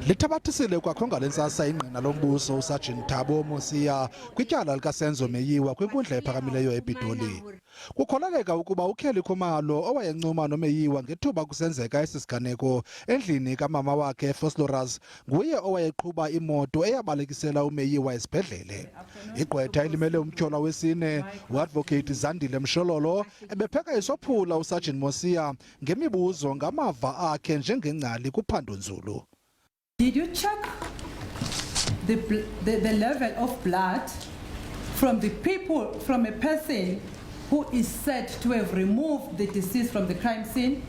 Lithabathisile kwakhonga lentsasa Ingqina lombuso uSajini Thabo Mosia kwityala likaSenzo Meyiwa kwinkundla ephakamileyo ePitoli. Kukholeleka ukuba ukheli Khumalo owayencuma noMeyiwa ngethuba kusenzeka esisiganeko endlini kamama wakhe Florence nguye owayeqhuba imoto eyabalekisela uMeyiwa esibhedlele. Igqwetha elimele umtyholwa wesine uadvocate Zandile Mshololo ebepheka isophula uSajini Mosia ngemibuzo ngamava akhe njengengcali kuMphandi-nzulu. Did you check the level of blood from the people, from a person who is said to have removed the deceased from the crime scene,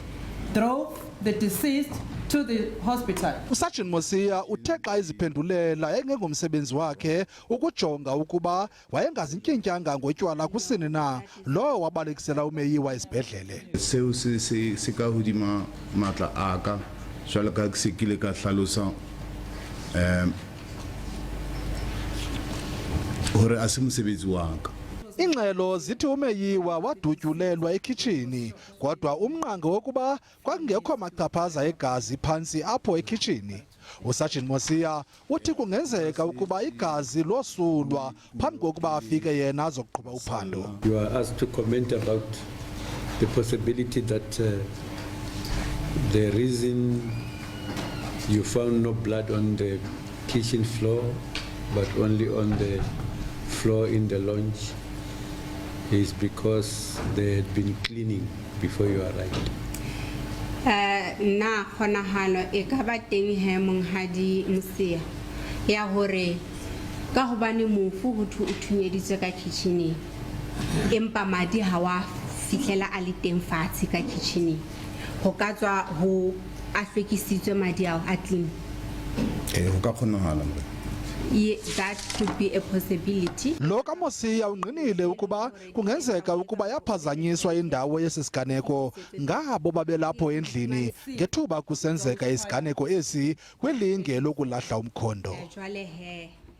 drove the deceased to the hospital? uSajini Mosia uthe xa iziphendulela engengomsebenzi wakhe ukujonga ukuba wayengazintyintyanga ngotywala kusini na lowo wabalekisela uMeyiwa esibhedlele. Seo se ka hodima matla aka jwalo ka se kile ka hlalosa hore asimsebenzi waka. Ingxelo zithi uMeyiwa wadutyulelwa ekhitshini kodwa umnqange wokuba kwakungekho machaphaza egazi phantsi apho ekhitshini. uSajini Mosia uthi kungenzeka ukuba igazi losulwa phambi kokuba afike yena azoqhuba uphando. You are asked to comment about the possibility that the reason you found no blood on the kitchen floor but only on the floor in the lounge is because they had been cleaning before you arrived. Na khonahalo e ka ba teng he monghadi Mosia ya hore ka hobane mofu ho thu o thunyeditse ka kitchen empa madi ha wa fihlela a le teng fatshe ka kitchen ho ka tswa ho afekisitswe madi ao a clean. Ho ka kgonahala. That could be a possibility. Lo kaMosia ungqinile ukuba kungenzeka ukuba yaphazanyiswa indawo yesisiganeko ngabo babelapho endlini ngethuba kusenzeka isiganeko esi kwilinge lokulahla umkhondo.